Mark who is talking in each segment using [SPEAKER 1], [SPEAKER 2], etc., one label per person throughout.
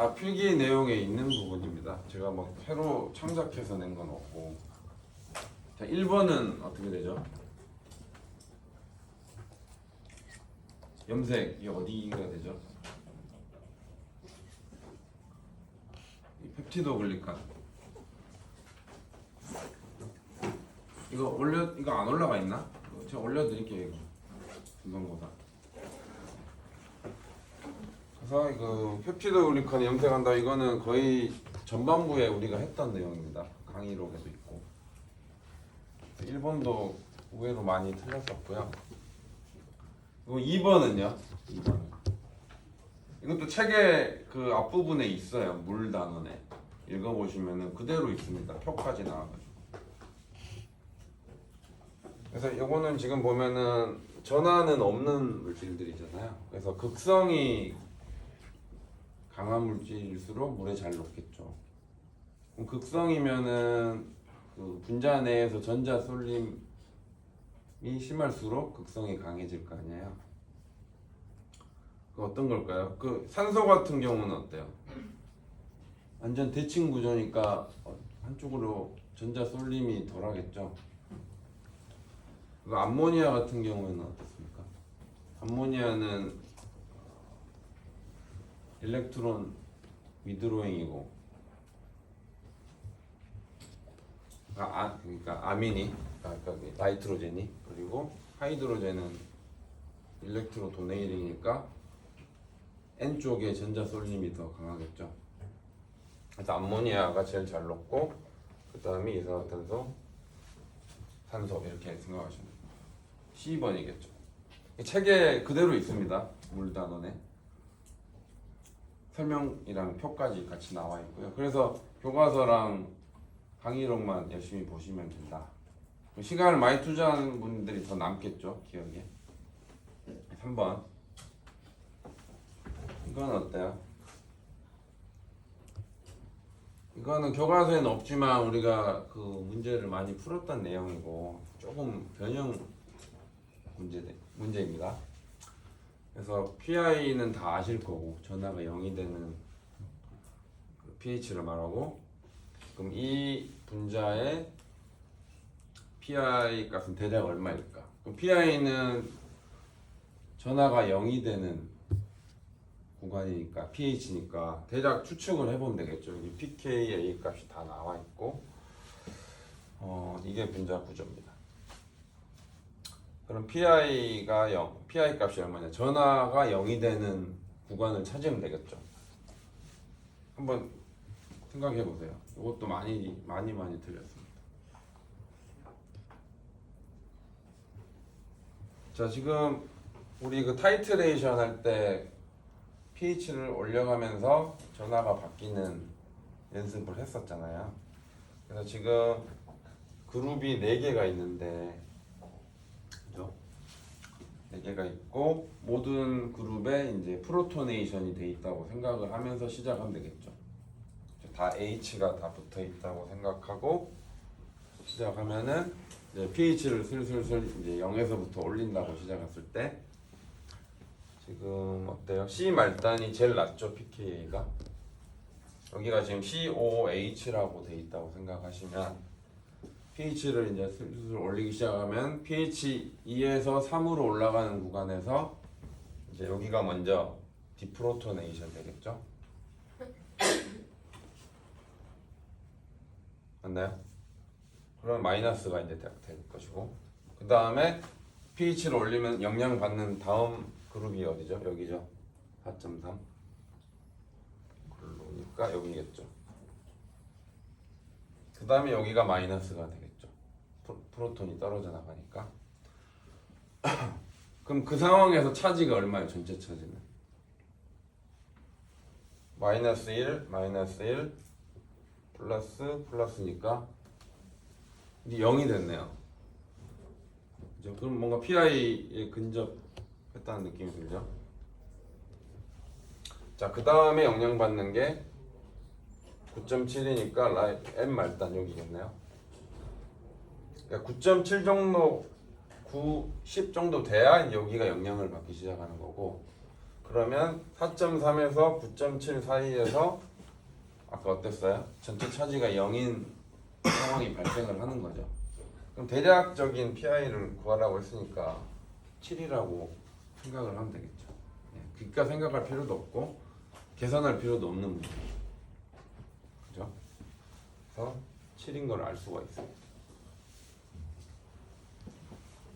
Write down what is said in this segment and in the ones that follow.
[SPEAKER 1] 다 필기 내용에 있는 부분입니다. 제가 뭐 새로 창작해서 낸 건 없고. 자, 1번은 어떻게 되죠? 염색이 어디가 되죠? 이 펩티도 글리칸. 이거 안 올라가 있나? 제가 올려드릴게요. 이거 중간고사. 그래서 이거 펩티도 글리칸 염색한다. 이거는 거의 전반부에 우리가 했던 내용입니다. 강의록에도 있고. 1번도 의외로 많이 틀렸었고요. 그리고 2번은요? 2번은 이것도 책의 그 앞부분에 있어요. 물 단원에 읽어보시면은 그대로 있습니다. 표까지 나와가지고. 그래서 이거는 지금 보면은 전하는 없는 물질들이잖아요. 그래서 극성이 강한 물질일수록 물에 잘 녹겠죠. 그럼 극성이면은 그 분자 내에서 전자 쏠림이 심할수록 극성이 강해질 거 아니에요. 그 어떤 걸까요? 그 산소 같은 경우는 어때요? 완전 대칭 구조니까 한쪽으로 전자 쏠림이 덜하겠죠. 그 암모니아 같은 경우에는 어떻습니까? 암모니아는 일렉트론 위드로잉이고, 그러니까 아민이, 그러니까 나이트로젠이, 그리고 하이드로젠은 일렉트로 도네이링이니까 N 쪽에 전자 쏠림이 더 강하겠죠. 그래서 암모니아가 제일 잘 녹고, 그 다음에 이산화탄소, 산소 이렇게 생각하시면 됩니다. 12번이겠죠. 책에 그대로 있습니다. 물 단원에 설명이랑 표까지 같이 나와 있고요. 그래서 교과서랑 강의록만 열심히 보시면 된다. 시간을 많이 투자하는 분들이 더 남겠죠, 기억에. 3번. 이건 어때요? 이거는 교과서에는 없지만 우리가 그 문제를 많이 풀었던 내용이고 조금 변형 문제입니다. 그래서 PI는 다 아실 거고, 전하가 0이 되는 그 pH를 말하고, 그럼 이 분자의 PI 값은 대략 얼마일까? 그럼 PI는 전하가 0이 되는 구간이니까 pH니까 대략 추측을 해보면 되겠죠. 여기 pKa 값이 다 나와 있고, 이게 분자 구조입니다. 그럼 PI가 0, PI 값이 얼마냐? 전하가 0이 되는 구간을 찾으면 되겠죠. 한번 생각해 보세요. 이것도 많이 틀렸습니다. 자, 지금 우리 그 타이트레이션 할 때 pH를 올려가면서 전하가 바뀌는 연습을 했었잖아요. 그래서 지금 그룹이 4개가 있는데, 그죠? 4개가 있고 모든 그룹에 이제 프로토네이션이 돼 있다고 생각을 하면서 시작하면 되겠죠. 다 H가 다 붙어 있다고 생각하고 시작하면은 이제 pH를 슬슬 이제 0에서부터 올린다고 시작했을 때 지금 어때요? C 말단이 제일 낮죠, pKa가. 여기가 지금 COH라고 돼 있다고 생각하시면 pH를 이제 슬슬 올리기 시작하면 pH 2에서 3으로 올라가는 구간에서 이제 여기가 먼저 디프로토네이션 되겠죠? 맞나요? 그럼 마이너스가 이제 될 것이고, 그 다음에 pH를 올리면 영향 받는 다음 그룹이 어디죠? 여기죠. 4.3. 그러니까 여기겠죠. 그 다음에 여기가 마이너스가 되겠죠. 프로톤이 떨어져 나가니까. 그럼 그 상황에서 차지가 얼마예요? 전체 차지는 마이너스 1, 마이너스 1, 플러스니까 0이 됐네요. 그죠? 그럼 뭔가 PI에 근접했다는 느낌이 들죠? 자, 그 다음에 영향받는 게 9.7이니까 M 말단 여기겠네요. 그러니까 9.7 정도, 9, 10 정도 돼야 여기가 영향을 받기 시작하는 거고, 그러면 4.3에서 9.7 사이에서 아까 어땠어요? 전체 차지가 0인 상황이 발생을 하는 거죠. 그럼 대략적인 PI를 구하라고 했으니까 7이라고 생각을 하면 되겠죠. 그러니까 생각할 필요도 없고 계산할 필요도 없는 문제. 그죠? 그래서 7인 걸 알 수가 있어요.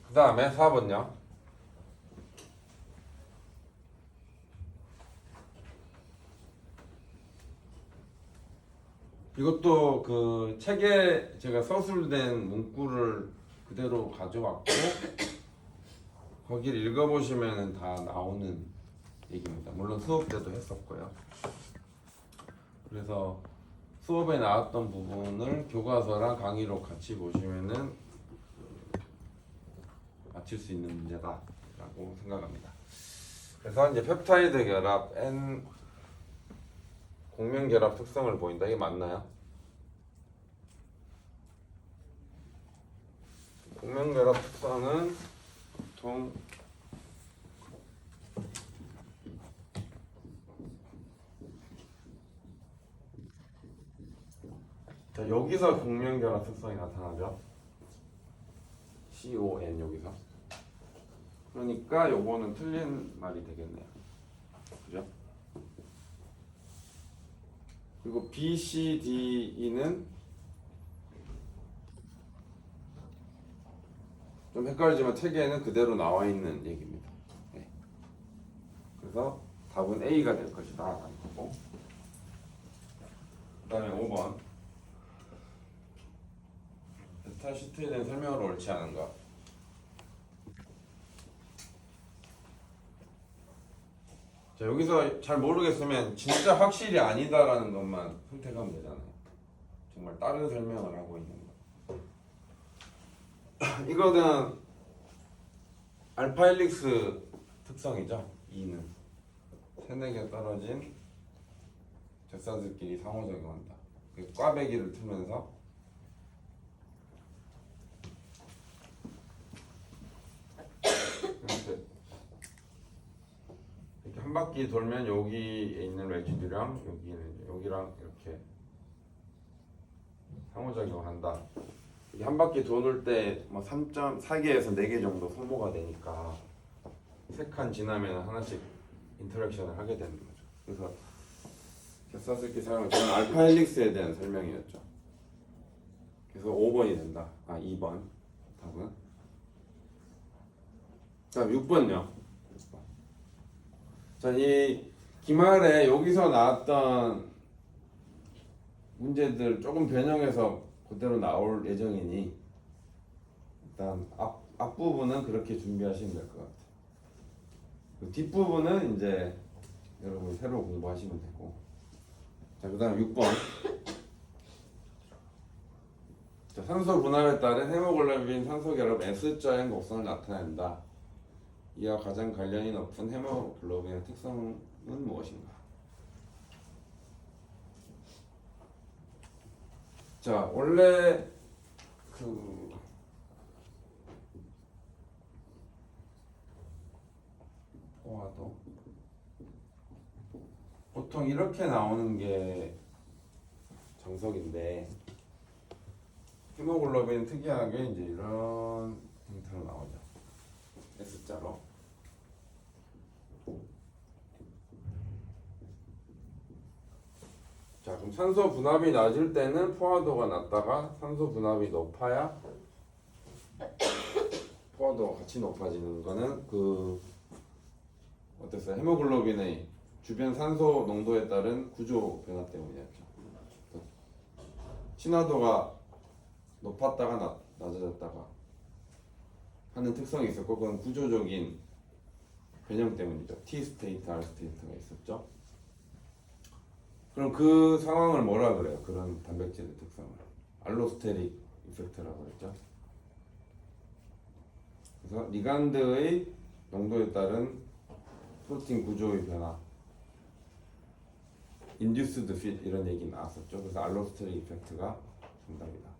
[SPEAKER 1] 그 다음에 4번요. 이것도 그 책에 제가 서술된 문구를 그대로 가져왔고 거기를 읽어보시면 다 나오는 얘기입니다. 물론 수업 때도 했었고요. 그래서 수업에 나왔던 부분을 교과서랑 강의로 같이 보시면은 맞출 수 있는 문제다라고 생각합니다. 그래서 이제 펩타이드 결합 N 공면 결합 특성을 보인다. 이게 맞나요? 공면 결합 특성은 보통 자, 여기서 공면 결합 특성이 나타나죠. CON 여기서. 그러니까 요거는 틀린 말이 되겠네요. 그죠? 그리고 B, C, D, E는 좀 헷갈리지만 책에는 그대로 나와 있는 얘기입니다. 네. 그래서 답은 A가 될 것이다 라는 거고. 그 다음에 5번 베타 시트에 대한 설명으로 옳지 않은가. 자, 여기서 잘 모르겠으면 진짜 확실히 아니다라는 것만 선택하면 되잖아요. 정말 다른 설명을 하고 있는 거. 이거는 알파 헬릭스 특성이죠. 2는 세네 개 떨어진 젖사들끼리 상호작용한다. 꽈배기를 틀면서 이렇게 한 바퀴 돌면 여기에 있는 레지듀랑 여기랑 이렇게 상호작용을 한다. 이게 한 바퀴 도는 때뭐 3.4개에서 4개 정도 소모가 되니까 3칸 지나면 하나씩 인터랙션을 하게 되는 거죠. 그래서 젖사슬기 사용 저는 알파 헬릭스에 대한 설명이었죠. 그래서 5번이 된다. 2번 답은. 자, 6번요. 자, 이 기말에 여기서 나왔던 문제들 조금 변형해서 그대로 나올 예정이니 일단 앞부분은 그렇게 준비하시면 될 것 같아요. 그 뒷부분은 이제 여러분이 새로 공부하시면 되고. 자, 그 다음 6번. 자, 산소 분할에 따른 헤모글로빈 산소 결합 S자의 곡선을 나타낸다. 이와 가장 관련이 높은 헤모글로빈의 특성은 무엇인가? 자, 원래 포화도 보통 이렇게 나오는 게 정석인데 헤모글로빈 특이하게 이제 이런 형태로 나오죠. S자로. 자, 그럼 산소 분압이 낮을 때는 포화도가 낮다가 산소 분압이 높아야 포화도가 같이 높아지는 거는 어땠어요? 헤모글로빈의 주변 산소 농도에 따른 구조 변화 때문이었죠. 친화도가 높았다가 낮아졌다가 하는 특성이 있었고 그건 구조적인 변형 때문이죠. T 스테이트, R 스테이트가 있었죠. 그럼 그 상황을 뭐라 그래요? 그런 단백질의 특성을 알로스테릭 이펙트라고 그랬죠. 그래서 리간드의 농도에 따른 프로틴 구조의 변화, 인듀스드 fit 이런 얘기 나왔었죠. 그래서 알로스테릭 이펙트가 정답이다.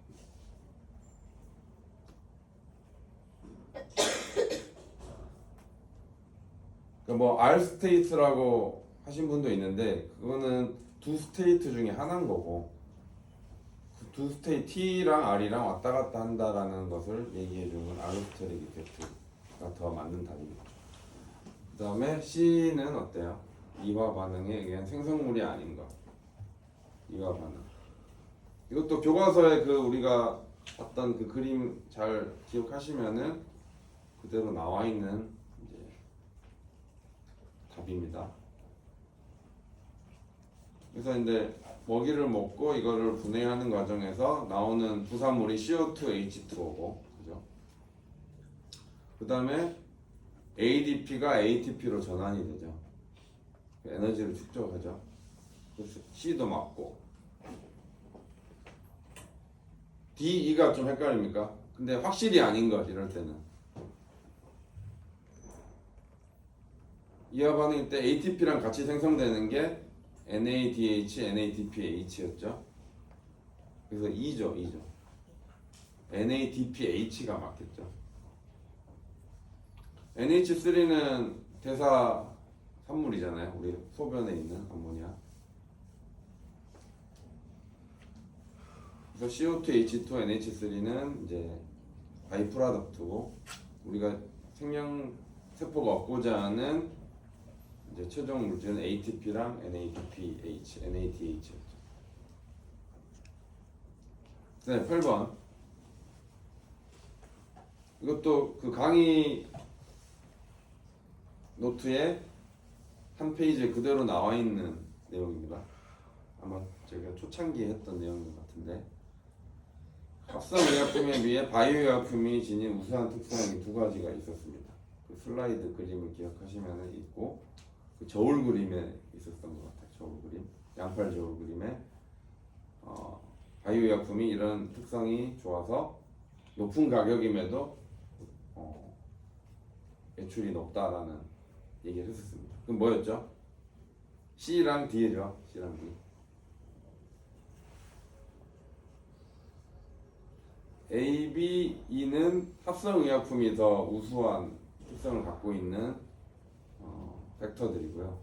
[SPEAKER 1] 그러니까 뭐 R 스테이트라고 하신 분도 있는데 그거는 두 스테이트 중에 하나인 거고 그 두 스테이트 T랑 R이랑 왔다 갔다 한다라는 것을 얘기해 주는 알로스테릭 이펙트가 더 맞는 답이겠죠. 그 다음에 C는 어때요? 이화 반응에 의한 생성물이 아닌 것. 이화 반응. 이것도 교과서에 그 우리가 봤던 그 그림 잘 기억하시면은 그대로 나와 있는 이제 답입니다. 그래서 이제 먹이를 먹고 이거를 분해하는 과정에서 나오는 부산물이 CO2H2O고, 그죠? 그 다음에 ADP가 ATP로 전환이 되죠. 에너지를 축적하죠. 그래서 C도 맞고. D, E가 좀 헷갈립니까? 근데 확실히 아닌 것 이럴 때는. 이하 반응일 때 ATP랑 같이 생성되는 게 NADH, NADPH였죠. 그래서 E죠. NADPH가 맞겠죠. NH3는 대사 산물이잖아요. 우리 소변에 있는 암모니아. 그래서 CO2, H2, NH3는 이제 바이 프로덕트고 우리가 생명 세포가 얻고자 하는 이제 최종 물질은 ATP랑 NADPH였죠. 네, 8번. 이것도 그 강의 노트에 한 페이지에 그대로 나와 있는 내용입니다. 아마 제가 초창기에 했던 내용인 것 같은데 합성의약품에 비해 바이오의약품이 지닌 우수한 특성이 두 가지가 있었습니다. 그 슬라이드 그림을 기억하시면 있고 그 저울 그림에 있었던 것 같아요. 저울 그림, 양팔 저울 그림에 바이오의약품이 이런 특성이 좋아서 높은 가격임에도 매출이 높다라는 얘기를 했었습니다. 그럼 뭐였죠? C랑 D죠. C랑 D. A, B, E는 합성의약품이 더 우수한 특성을 갖고 있는 벡터들이고요.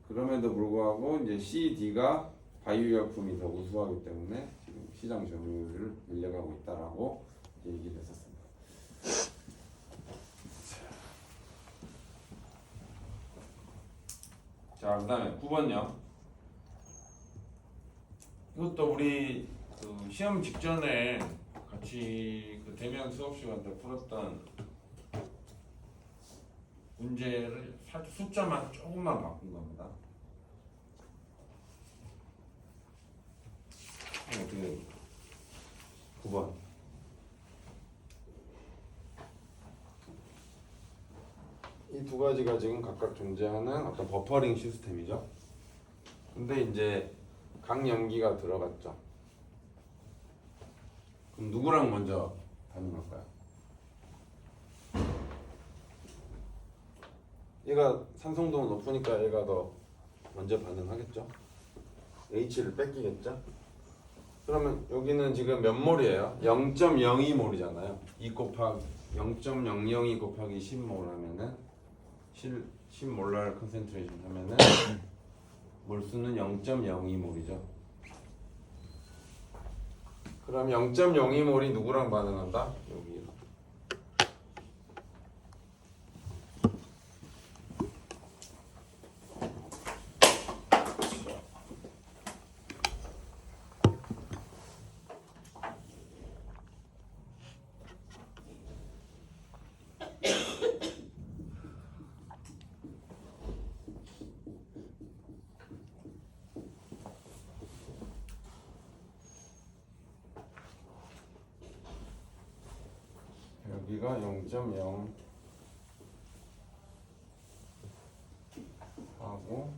[SPEAKER 1] 그럼에도 불구하고 이제 C, D가 바이오의약품이 더 우수하기 때문에 지금 시장 점유율을 밀려가고 있다라고 얘기를 했었습니다. 자, 그다음에 9번요. 이것도 우리 그 시험 직전에 같이 그 대면 수업 시간 때 풀었던 문제를 살짝 숫자만 조금만 바꾼 겁니다. 어떻게 9번. 이 두 가지가 지금 각각 존재하는 어떤 버퍼링 시스템이죠. 근데 이제 강염기가 들어갔죠. 그럼 누구랑 먼저 반응할까요? 얘가 산성도가 높으니까 얘가 더 먼저 반응하겠죠. H를 뺏기겠죠. 그러면 여기는 지금 몇 몰이에요? 0.02몰이잖아요. 2 곱하기 0.002 곱하기 10몰 하면은 10몰랄 컨센트레이션 하면은 몰수는 0.02몰이죠. 그럼 0.02몰이 누구랑 반응한다? 여기. 여기가 0.0 하고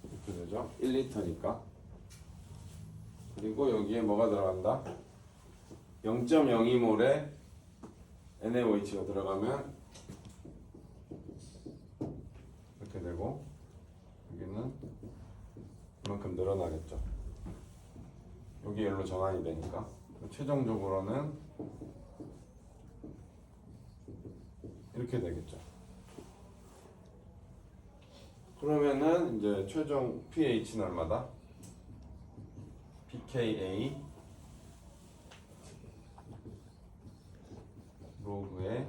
[SPEAKER 1] 이렇게 되죠. 1리터니까. 그리고 여기에 뭐가 들어간다? 0.02몰에 NaOH가 들어가면 이렇게 되고 여기는 이만큼 늘어나겠죠. 여기 열로 전환이 되니까 최종적으로는 이렇게 되겠죠. 그러면은 이제 최종 pH는 얼마다? pKa 로그의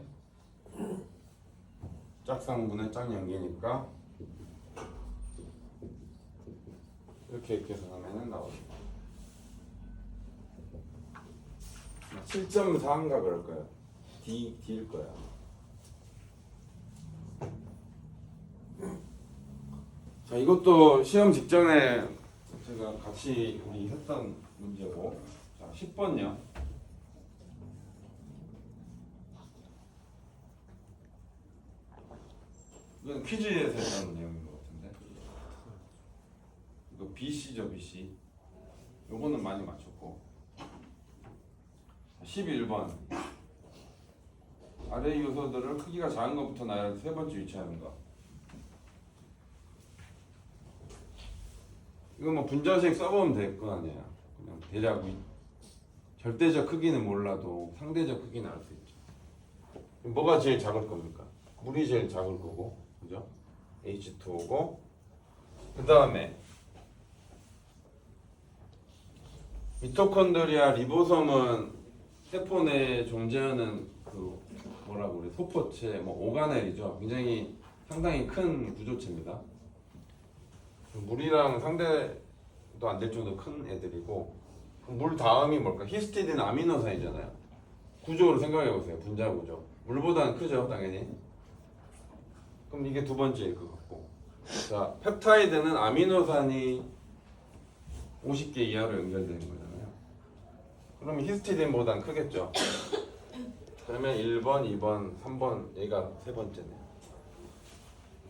[SPEAKER 1] 짝상분의 짝연기니까 이렇게 계산하면 나오죠. 7.4인가 그럴 거예요. D일 거야. 자, 이것도 시험 직전에 제가 같이 우리 했던 문제고, 자, 10번요. 이건 퀴즈에서 했던 내용인 것 같은데. 이거 BC죠, BC. 요거는 많이 맞췄고. 11번. 아래 요소들을 크기가 작은 것부터 나열해서 세 번째 위치하는 거. 이거 뭐 분자식 써보면 될 거 아니야. 그냥 대략 절대적 크기는 몰라도 상대적 크기는 알 수 있죠. 뭐가 제일 작을 겁니까? 물이 제일 작을 거고, 그죠? H2O고, 그 다음에 미토콘드리아 리보솜은 세포 내에 존재하는 그 뭐라고 그래, 소포체, 뭐 오가넬이죠. 굉장히 상당히 큰 구조체입니다. 물이랑 상대도 안 될 정도 큰 애들이고, 물 다음이 뭘까? 히스티딘 아미노산이잖아요. 구조를 생각해 보세요. 분자 구조. 물보다는 크죠, 당연히. 그럼 이게 두 번째일 것 같고. 자, 펩타이드는 아미노산이 50개 이하로 연결되는 거잖아요. 그러면 히스티딘보다는 크겠죠. 그러면 1번, 2번, 3번, 얘가 세 번째네요.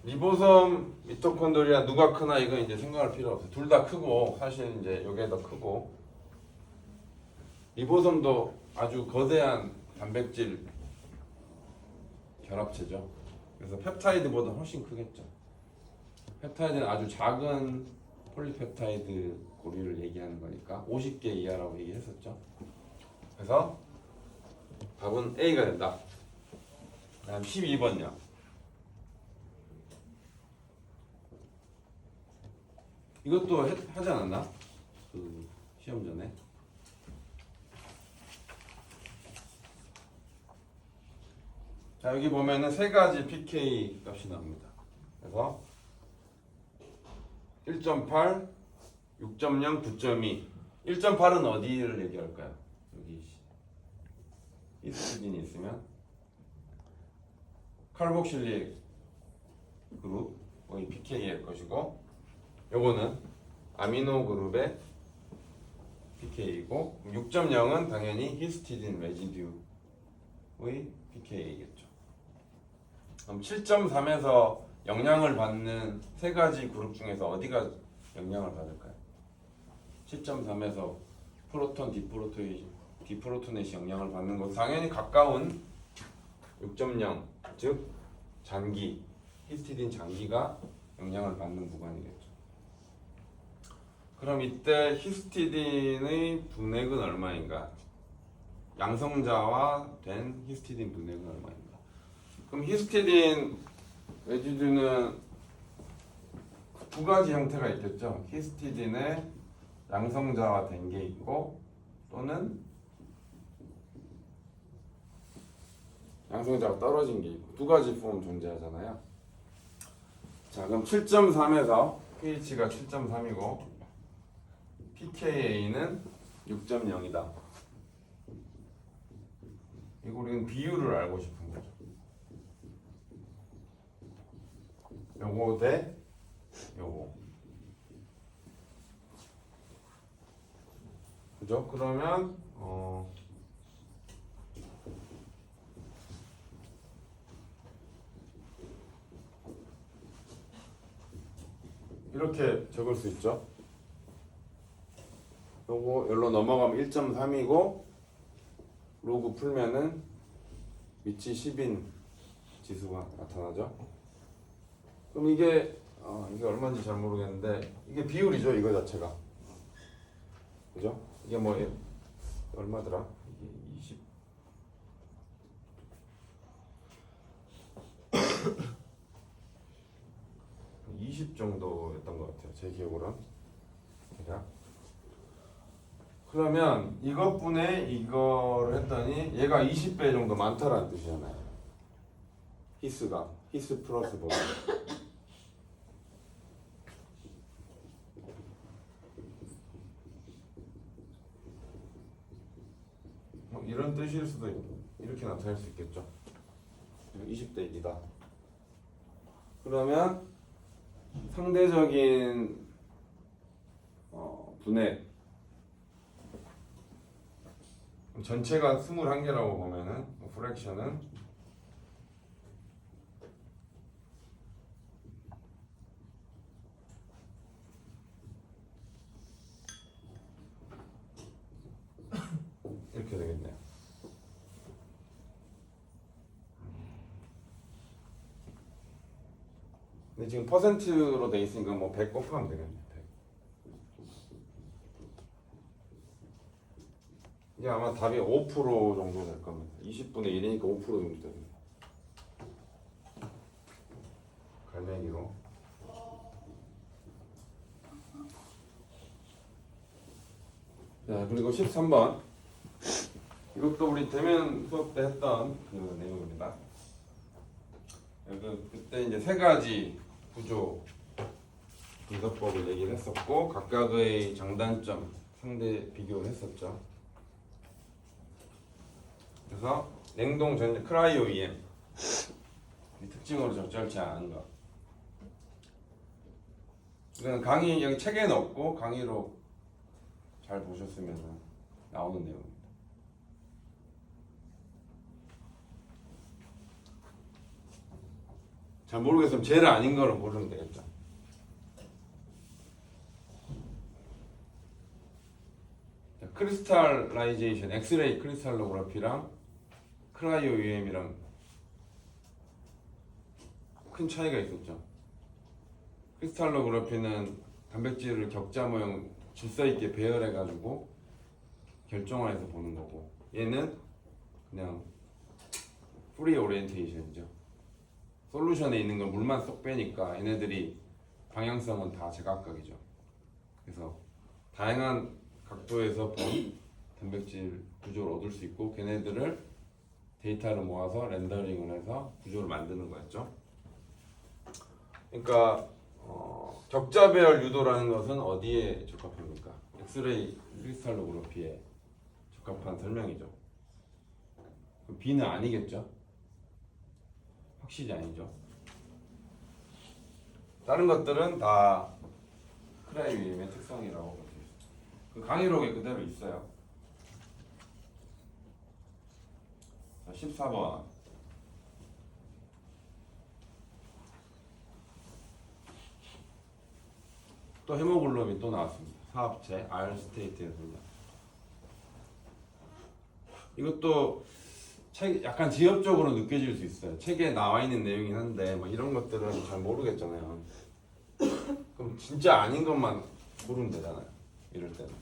[SPEAKER 1] 리보솜, 미토콘드리아 누가 크나 이건 이제 생각할 필요 없어요. 둘 다 크고 사실 이제 요게 더 크고, 리보솜도 아주 거대한 단백질 결합체죠. 그래서 펩타이드보다 훨씬 크겠죠. 펩타이드는 아주 작은 폴리펩타이드 고리를 얘기하는 거니까 50개 이하라고 얘기했었죠. 그래서 답은 A가 된다. 다음 12번요. 이것도 하지 않았나? 그 시험 전에. 자, 여기 보면은 세 가지 pK 값이 나옵니다. 그래서 1.8, 6.0, 9.2. 1.8은 어디를 얘기할까요? 여기 히스티딘이 있으면 칼복실릭 그룹의 pK일 것이고, 요거는 아미노 그룹의 pK이고, 6.0은 당연히 히스티딘 레지듀의 pK이겠죠. 그럼 7.3에서 영향을 받는 세 가지 그룹 중에서 어디가 영향을 받을까요? 7.3에서 프로톤, 디프로토넷이 영향을 받는 것, 당연히 가까운 6.0, 즉 잔기, 히스티딘 잔기가 영향을 받는 구간이겠죠. 그럼 이때 히스티딘의 분액은 얼마인가? 양성자와 된 히스티딘 분액은 얼마인가? 그럼 히스티딘 레지듀는 두 가지 형태가 있겠죠. 히스티딘의 양성자와 된 게 있고, 또는 양성자가 떨어진 게 있고, 두 가지 폼 존재하잖아요. 자, 그럼 7.3에서 pH가 7.3이고 pKa는 6.0이다. 이거 우리는 비율을 알고 싶은 거죠. 요거 대 요거. 그죠? 그러면 이렇게 적을 수 있죠. 요거 여기로 넘어가면 1.3이고 로그 풀면은 위치 10인 지수가 나타나죠. 그럼 이게 얼마인지 잘 모르겠는데 이게 비율이죠, 이거 자체가. 그죠? 이게 뭐 얼마더라? 이게 20. 20 정도였던 것 같아요. 제 기억으로는. 대략. 그러면 이것분의 이거를 했더니 얘가 20배 정도 많다라는 뜻이잖아요. 히스가. 히스 플러스 보다. 이런 뜻일 수도 있고 이렇게 나타낼 수 있겠죠. 20대 1이다. 그러면 상대적인 분의 전체가 21개라고 보면은 프랙션은 이렇게 되겠네요. 근데 지금 퍼센트로 돼 있으니까 뭐 100 곱하면 되겠네요. 100. 이게 아마 답이 5% 정도 될 겁니다. 20분의 1이니까 5% 정도 됩니다. 갈매기로. 자, 그리고 13번. 이것도 우리 대면 수업 때 했던 그 내용입니다. 그때 이제 세 가지 구조 분석법을 얘기를 했었고 각각의 장단점 상대 비교를 했었죠. 그래서 냉동 전자 크라이오 EM 특징으로 적절치 않은 것. 이건 강의 여기 책에는 없고 강의로 잘 보셨으면 나오는 내용입니다. 잘 모르겠으면 제일 아닌 거를 모르면 되겠죠. 자, 크리스탈라이제이션, 엑스레이 크리스탈로그래피랑 크라이오 UM이랑 큰 차이가 있었죠. 크리스탈로그래피는 단백질을 격자 모형 질서 있게 배열해 가지고 결정화해서 보는 거고, 얘는 그냥 프리 오리엔테이션이죠. 솔루션에 있는 걸 물만 쏙 빼니까 얘네들이 방향성은 다 제각각이죠. 그래서 다양한 각도에서 본 단백질 구조를 얻을 수 있고 걔네들을 데이터를 모아서 렌더링을 해서 구조를 만드는 거였죠. 그러니까 격자 배열 유도라는 것은 어디에 적합합니까? 엑스레이 크리스탈로그래피에 적합한 설명이죠. B는 아니겠죠? 확실히 아니죠. 다른 것들은 다 크라이오엠의 특성이라고 볼 수 있어요. 그 강의록에 그대로 있어요. 자, 14번. 또 헤모글로빈 또 나왔습니다. 사합체 R 스테이트에서입니다. 이것도 책 약간 지엽적으로 느껴질 수 있어요. 책에 나와 있는 내용이긴 한데 뭐 이런 것들은 잘 모르겠잖아요. 그럼 진짜 아닌 것만 고르면 되잖아요. 이럴 때는.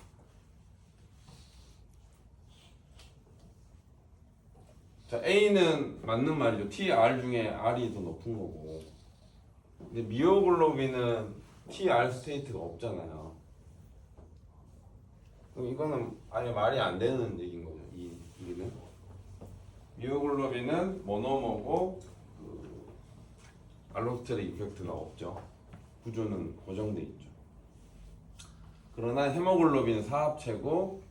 [SPEAKER 1] 자, A는 맞는 말이죠. TR 중에 R이 더 높은 거고. 근데 미오글로빈은 TR 스테이트가 없잖아요. 그럼 이거는 아예 말이 안 되는 얘기인 거죠. 이 얘기는. 미오글로빈은 모노머고 알로스테릭 이펙트가 없죠. 구조는 고정돼 있죠. 그러나 헤모글로빈은 사합체고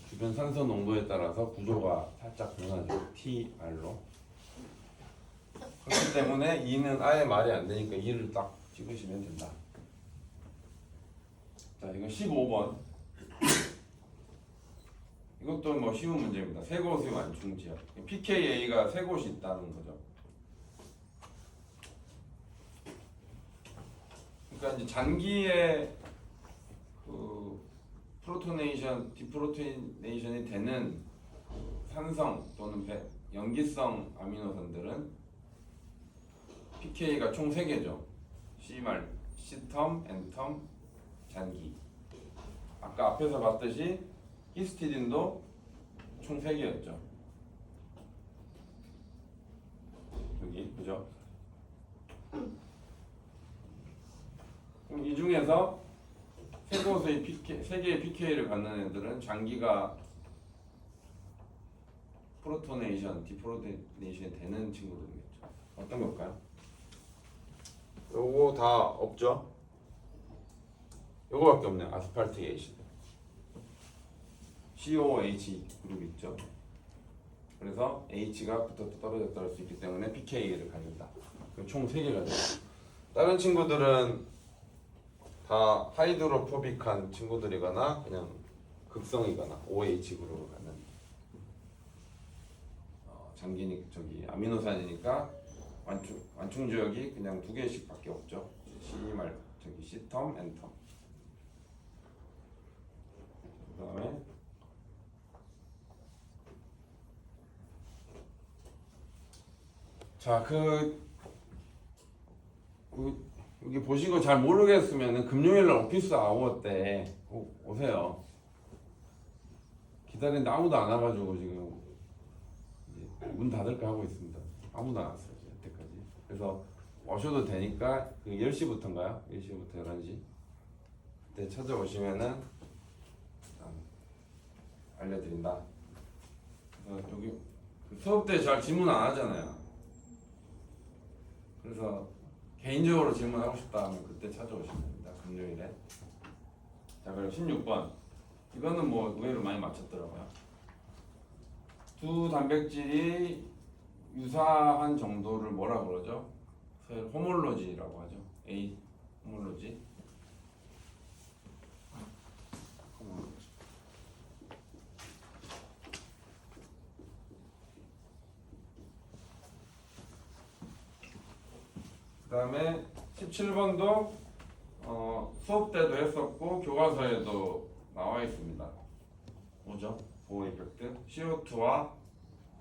[SPEAKER 1] 주변 산소 농도에 따라서 구조가 살짝 변하죠. TR로. 그렇기 때문에 2는 아예 말이 안 되니까 2를 딱 찍으시면 된다. 자, 이거 15번. 이것도 뭐 쉬운 문제입니다. 세 곳의 완충 지역. pKa가 세 곳이 있다는 거죠. 그러니까 이제 잔기의 그 프로토네이션, 디프로토네이션이 되는 산성 또는 염기성 아미노산들은 pK가 총 3개죠. C텀, N텀, 잔기. 아까 앞에서 봤듯이 히스티딘도 총 3개였죠. 여기, 그죠? 그럼 이 중에서 세 개의 pK를 갖는 애들은 장기가 프로토네이션, 디프로토네이션이 되는 친구들이겠죠. 어떤 걸까요? 요거 다 없죠? 요거밖에 없네요. 아스팔트에이시드. COH 그룹 있죠. 그래서 H가 붙었다 떨어졌다 할 수 있기 때문에 pK를 가진다. 총 3개가 돼요. 다른 친구들은 다 하이드로포빅한 친구들이거나 그냥 극성이거나 OH 그룹을 갖는 아미노산이니까 완충 지역이 그냥 2개씩밖에 없죠. C텀, N텀. 그다음에 자, 여기 보시고 잘 모르겠으면 금요일날 오피스 아워 때 오세요. 기다리는데 아무도 안 와가지고 지금 이제 문 닫을까 하고 있습니다. 아무도 안 왔어요, 여태까지. 그래서 오셔도 되니까 10시부터인가요? 10시부터 11시 그때 찾아오시면은 알려드린다. 그래서 여기 수업 때 잘 질문 안 하잖아요. 그래서 개인적으로 질문하고 싶다 하면 그때 찾아오시면 됩니다. 금요일에. 자, 그럼 16번. 이거는 뭐 의외로 많이 맞췄더라고요. 두 단백질이 유사한 정도를 뭐라 그러죠? 호몰로지라고 하죠. A 호몰로지. 그 다음에 17번도 수업 때도 했었고 교과서에도 나와 있습니다. 뭐죠? 보호 이펙트 CO2와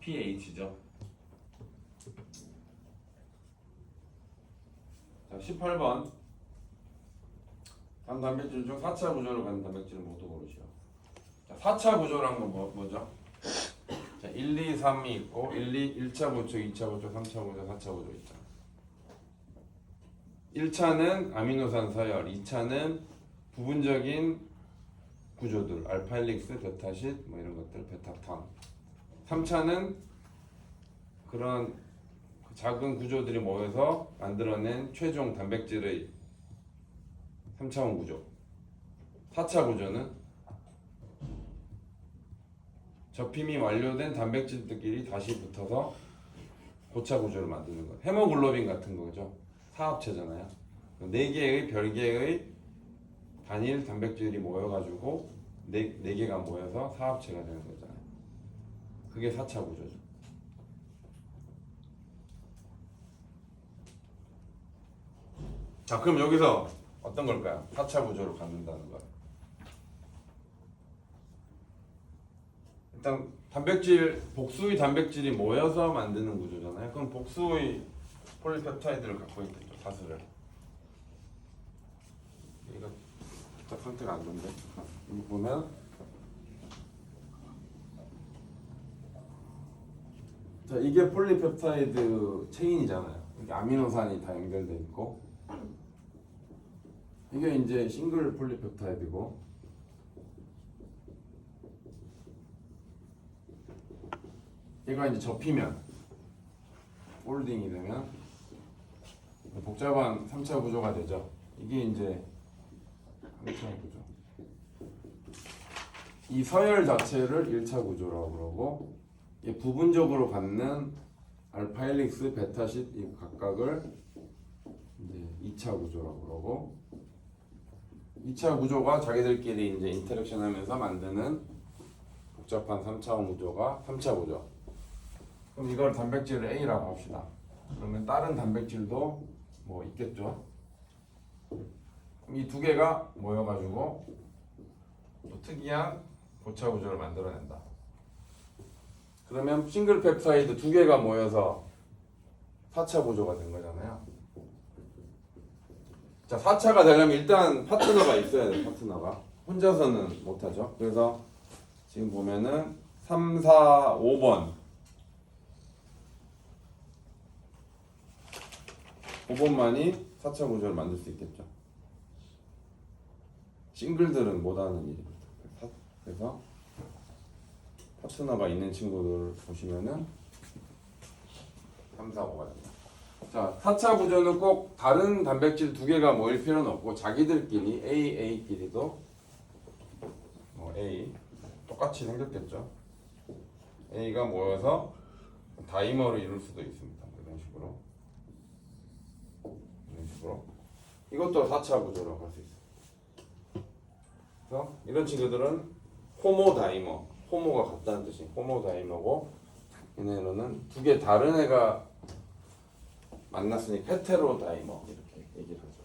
[SPEAKER 1] pH죠. 자, 18번 단 단백질 중 4차 구조를 갖는 단백질을 모두 고르시오. 자, 4차 구조란 건 뭐죠? 자, 1, 2, 3이 있고 1차 구조, 2차 구조, 3차 구조, 4차 구조 있죠. 1차는 아미노산 서열, 2차는 부분적인 구조들, 알파헬릭스, 베타쉿 뭐 이런 것들, 베타탄. 3차는 그런 작은 구조들이 모여서 만들어낸 최종 단백질의 3차원 구조. 4차 구조는 접힘이 완료된 단백질들끼리 다시 붙어서 고차 구조를 만드는 거. 헤모글로빈 같은 거죠. 사합체잖아요. 4개의 별개의 단일 단백질이 모여가지고 4개가 모여서 사합체가 되는 거잖아요. 그게 4차 구조죠. 자, 그럼 여기서 어떤 걸까요? 4차 구조를 갖는다는 거. 일단 복수의 단백질이 모여서 만드는 구조잖아요. 그럼 복수의 폴리펩타이드를 갖고 있겠죠. 다수를. 얘가 딱 상태가 안 좋은데. 여기 보면 자, 이게 폴리펩타이드 체인이잖아요. 이게 아미노산이 다 연결돼 있고 이게 이제 싱글 폴리펩타이드고 얘가 이제 접히면 폴딩이 되면 복잡한 3차 구조가 되죠. 이게 이제 3차 구조. 이 서열 자체를 1차 구조라고 그러고 이 부분적으로 갖는 알파헬릭스, 베타쉿 이 각각을 이제 2차 구조라고 그러고 2차 구조가 자기들끼리 이제 인터랙션 하면서 만드는 복잡한 3차원 구조가 3차 구조. 그럼 이걸 단백질을 A라고 합시다. 그러면 다른 단백질도 뭐 있겠죠. 이 2개가 모여가지고 또 특이한 고차 구조를 만들어낸다. 그러면 싱글 펩타이드 2개가 모여서 4차 구조가 된 거잖아요. 자, 4차가 되려면 일단 파트너가 있어야 돼요. 파트너가 혼자서는 못하죠. 그래서 지금 보면은 3, 4, 5번 5번만이 4차 구조를 만들 수 있겠죠. 싱글들은 못하는 일입니다. 그래서 파트너가 있는 친구들 보시면은 3, 4, 5가 됩니다. 자, 4차 구조는 꼭 다른 단백질 두 개가 모일 필요는 없고 자기들끼리 A끼리도 A 똑같이 생겼겠죠. A가 모여서 다이머를 이룰 수도 있습니다. 이런 식으로. 이것도 4차 구조라고 할 수 있어요. 그래서 이런 친구들은 호모다이머, 호모가 같다는 뜻이 호모다이머고, 얘네는 두 개 다른 애가 만났으니 헤테로다이머 이렇게 얘기를 하죠.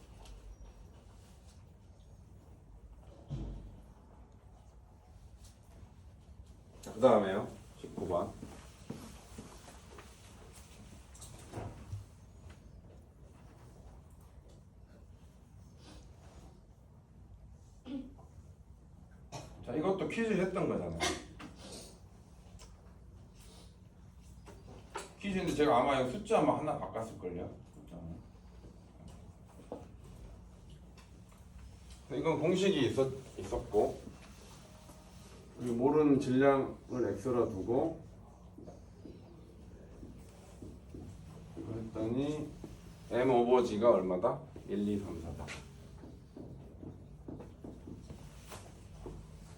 [SPEAKER 1] 그 다음에요, 19번. 자, 이것도 퀴즈 했던 거잖아요. 퀴즈인데 제가 아마 이 숫자만 하나 바꿨을걸요. 이건 공식이 있었고, 모르는 질량을 x로 두고 이거 했더니 m 오버 g가 얼마다? 1, 2, 3, 4다.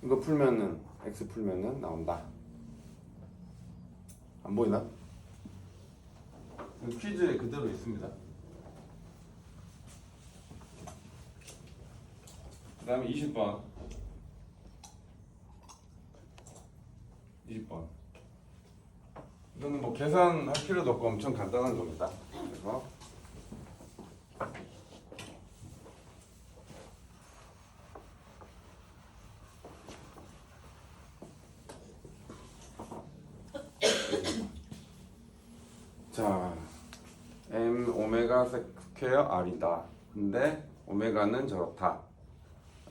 [SPEAKER 1] 이거 풀면은 x 풀면은 나온다. 안 보이나? 퀴즈에 그대로 있습니다. 그 다음에 20번. 20번. 이거는 뭐 계산할 필요도 없고 엄청 간단한 겁니다. 그래서 자, m 오메가 스퀘어 r이다. 근데 오메가는 저렇다.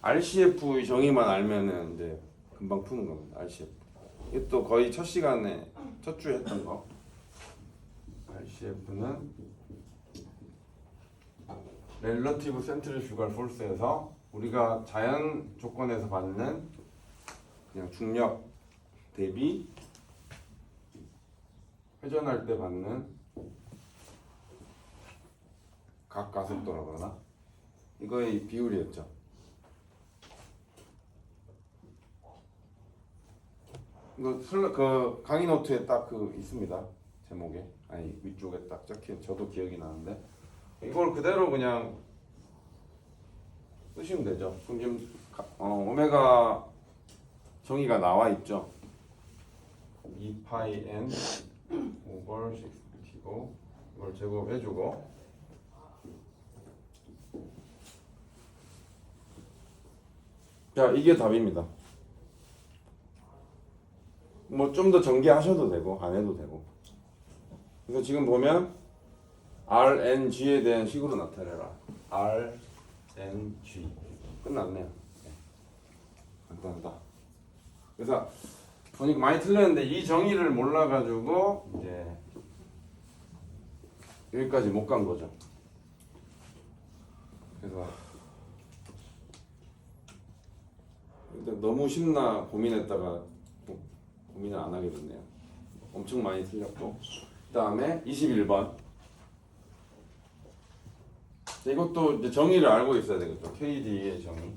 [SPEAKER 1] RCF 정의만 알면은 이제 금방 푸는 겁니다. RCF. 이것도 거의 첫 시간에 첫 주에 했던 거. RCF는 렐러티브 센트리퓨갈 포스에서 우리가 자연 조건에서 받는 그냥 중력 대비 회전할 때 받는 각 가속도라고 하나? 이거의 비율이었죠. 이거 그 강의 노트에 딱 그 있습니다. 제목에 아니 위쪽에 딱 적힌 저도 기억이 나는데 이걸 그대로 그냥 쓰시면 되죠. 그럼 지금 오메가 정의가 나와 있죠. 2파이 n 오버 6p고 이걸 제곱해주고 자 이게 답입니다. 뭐 좀 더 전개하셔도 되고 안 해도 되고. 그래서 지금 보면 RNG에 대한 식으로 나타내라. RNG 끝났네요. 네. 간단하다. 그래서 보니까 많이 틀렸는데 이 정의를 몰라가지고 이제 여기까지 못 간 거죠. 그래서 너무 쉽나 고민했다가 고민을 안 하게 됐네요. 엄청 많이 틀렸고. 그 다음에 21번. 이것도 이제 정의를 알고 있어야 되겠죠. KD의 정의.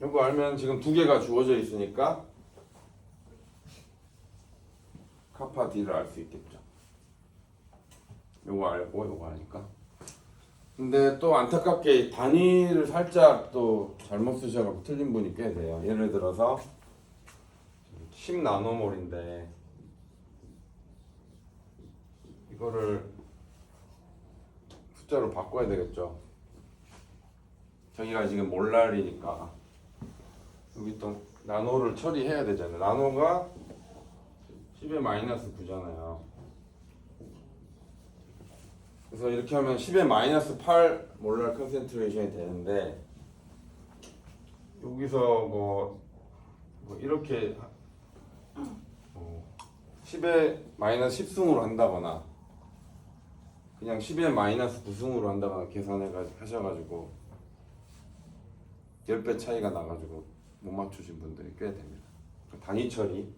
[SPEAKER 1] 이거 알면 지금 두 개가 주어져 있으니까 카파 D를 알 수 있겠죠. 이거 알고 이거 아니까. 근데 또 안타깝게 단위를 살짝 또 잘못 쓰셔서 틀린 분이 꽤 돼요. 예를 들어서 10 나노몰인데 이거를 숫자로 바꿔야 되겠죠. 저희가 지금 몰랄이니까 여기 또 나노를 처리해야 되잖아요. 나노가 10의 마이너스 9잖아요. 그래서 이렇게 하면 10의 마이너스 8 몰랄 컨센트레이션이 되는데 여기서 뭐 이렇게 10의 마이너스 10승으로 한다거나 그냥 10의 마이너스 9승으로 한다거나 하셔가지고 10배 차이가 나가지고 못 맞추신 분들이 꽤 됩니다. 단위 처리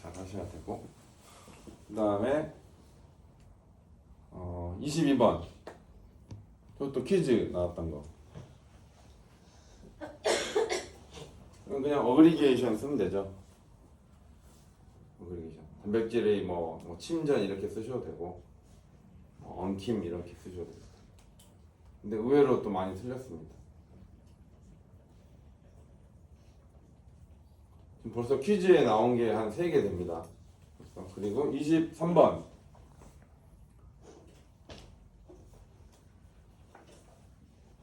[SPEAKER 1] 잘 하셔야 되고, 그 다음에 22번 또 퀴즈 나왔던 거. 이건 그냥 어그리게이션 쓰면 되죠. 어그리게이션. 단백질의 뭐 침전 이렇게 쓰셔도 되고, 엉킴 이렇게 쓰셔도 되고. 근데 의외로 또 많이 틀렸습니다. 지금 벌써 퀴즈에 나온 게 한 3개 됩니다. 그리고 23번.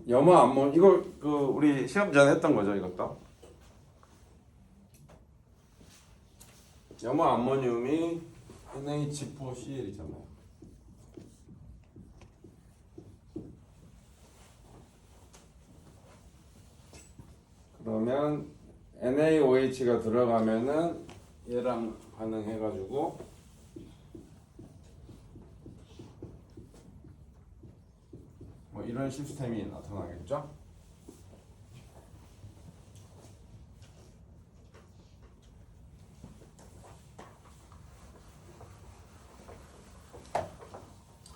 [SPEAKER 1] 염화 암몬, 이거 우리 시험 전에 했던 거죠, 이것도. 염화 암모늄이 NH4Cl이잖아요. 그러면 NaOH가 들어가면은 얘랑 반응해가지고 뭐 이런 시스템이 나타나겠죠?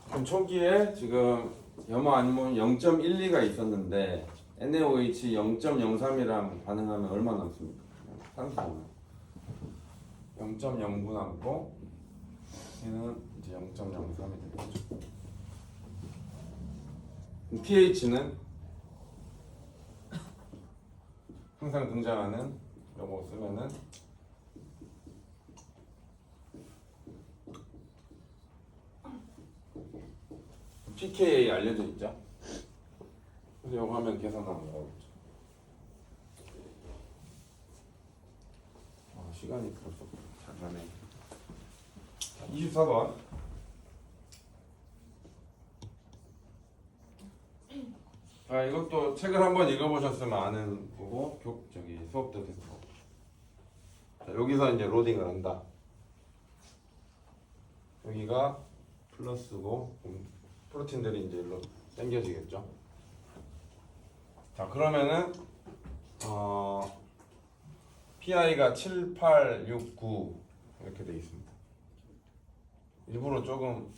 [SPEAKER 1] 그럼 초기에 지금 염화 암몬 0.12가 있었는데 NaOH 0.03이랑 반응하면 얼마 남습니까? 산소 0.09 남고 얘는 이제 0.03이 되겠죠. pH는 항상 등장하는 요거 쓰면은 pKa 알려져 있죠. 그래서 요거 하면 계산하면 나오겠죠. 시간이 벌써 잘 가네. 24번. 이것도 책을 한번 읽어보셨으면 아는 거고, 수업 때 됐고. 여기서 이제 로딩을 한다. 여기가 플러스고, 프로틴들이 이제 일로 당겨지겠죠. 자, 그러면은 PI가 7, 8, 6, 9 이렇게 돼 있습니다. 일부러 조금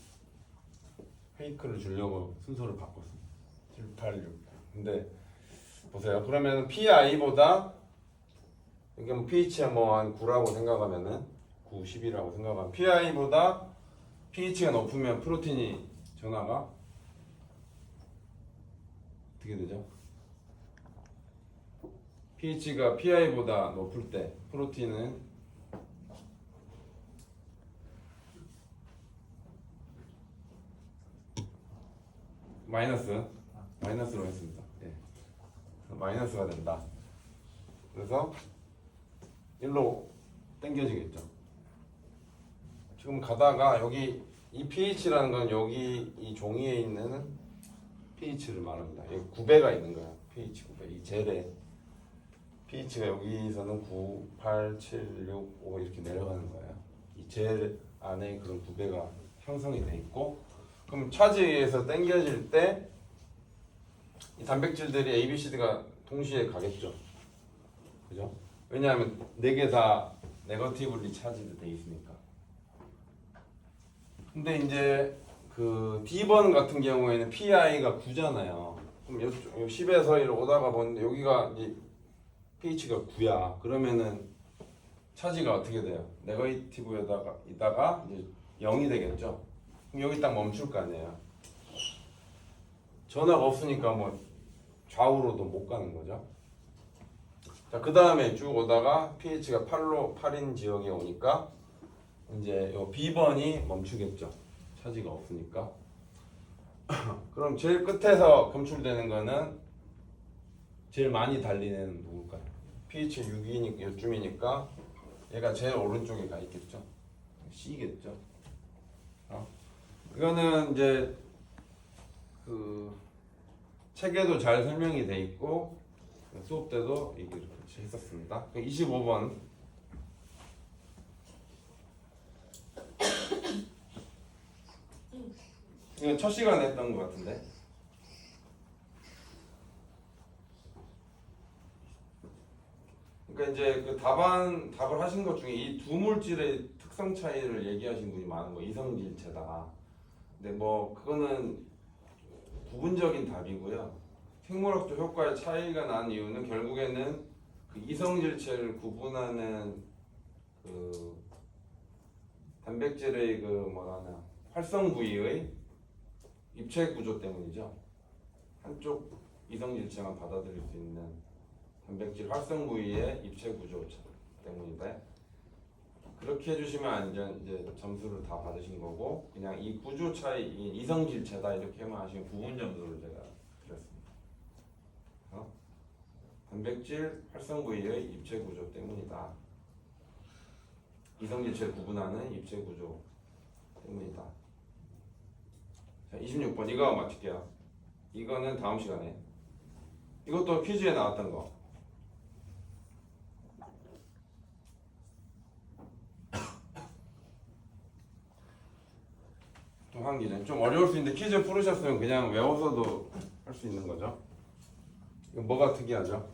[SPEAKER 1] 페이크를 주려고 순서를 바꿨습니다. 7, 8, 6. 근데 보세요. 그러면 PI보다 이게 뭐 pH가 뭐 한 9라고 생각하면은 9, 10이라고 생각하면 PI보다 pH가 높으면 프로틴이 전하가 어떻게 되죠? pH가 PI보다 높을 때 프로틴은 마이너스로 했습니다. 예. 마이너스가 된다. 그래서 1로 당겨지겠죠. 지금 가다가 여기 이 pH라는 건 여기 이 종이에 있는 pH를 말합니다. 여기 9배가 있는 거야. pH 9배. 이 젤에 pH가 여기서는 9, 8, 7, 6, 5 이렇게 내려가는 거예요. 이 젤 안에 그런 9배가 형성이 돼 있고, 그럼 차지에서 당겨질 때 이 단백질들이 A, B, C가 동시에 가겠죠. 그죠? 왜냐하면 4개 다 네거티브리 차지도 돼 있으니까. 근데 이제 그 D번 같은 경우에는 PI가 9잖아요. 그럼 요 10에서 이렇게 오다가 보는데 여기가 이제 pH가 9야. 그러면은 차지가 어떻게 돼요? 네거티브에다가 이다가 이제 0이 되겠죠. 그럼 여기 딱 멈출 거 아니에요. 전화가 없으니까 뭐 좌우로도 못 가는 거죠. 자, 그 다음에 쭉 오다가 pH가 8인 지역에 오니까 이제 요 B번이 멈추겠죠. 차지가 없으니까. 그럼 제일 끝에서 검출되는 거는 제일 많이 달리는 누굴까요? pH 6이니까 요쯤이니까 얘가 제일 오른쪽에 가 있겠죠. C겠죠. 이거는 이제 그 책에도 잘 설명이 돼 있고 수업 때도 이렇게 했었습니다. 25번. 이건 첫 시간에 했던 것 같은데. 그러니까 이제 그 답을 하신 것 중에 이 두 물질의 특성 차이를 얘기하신 분이 많은 거. 이성질체다. 근데 뭐 그거는 부분적인 답이고요. 생물학적 효과의 차이가 난 이유는 결국에는 그 이성질체를 구분하는 그 단백질의 그 뭐라나 활성 부위의 입체 구조 때문이죠. 한쪽 이성질체만 받아들일 수 있는 단백질 활성 부위의 입체 구조 때문인데, 그렇게 해주시면 이제 점수를 다 받으신 거고, 그냥 이 구조 차이, 이 이성질체다 이렇게만 하시면 부분 점수를 제가 드렸습니다. 단백질 활성 부위의 입체 구조 때문이다. 이성질체를 구분하는 입체 구조 때문이다. 자, 26번 이거 맞출게요. 이거는 다음 시간에. 이것도 퀴즈에 나왔던 거. 또 한 기전. 좀 어려울 수 있는데 퀴즈 풀으셨으면 그냥 외워서도 할 수 있는 거죠. 이거 뭐가 특이하죠?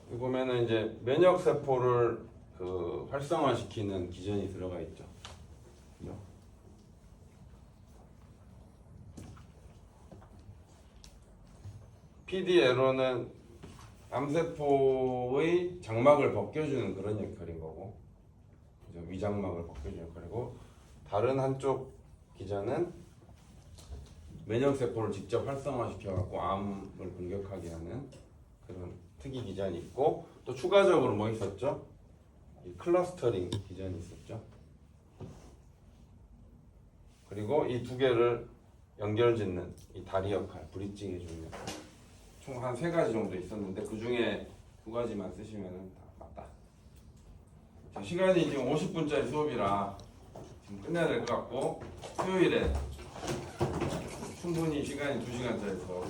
[SPEAKER 1] 여기 보면은 이제 면역 세포를 그 활성화시키는 기전이 들어가 있죠. 그죠? PDLO는 암세포의 장막을 벗겨주는 그런 역할인 거고, 그죠? 위장막을 벗겨주는 역할이고, 다른 한쪽 기전은 면역세포를 직접 활성화시켜갖고 암을 공격하게 하는 그런 특이 기전이 있고, 또 추가적으로 뭐 있었죠? 이 클러스터링 기전이 있었죠. 그리고 이 두 개를 연결짓는 이 다리 역할, 브리징 해주는 역할. 총 한 3가지 정도 있었는데 그 중에 2가지만 쓰시면 다 맞다. 자, 시간이 지금 50분짜리 수업이라 지금 끝내야 될 것 같고, 수요일에 충분히 시간이 2시간짜리 수업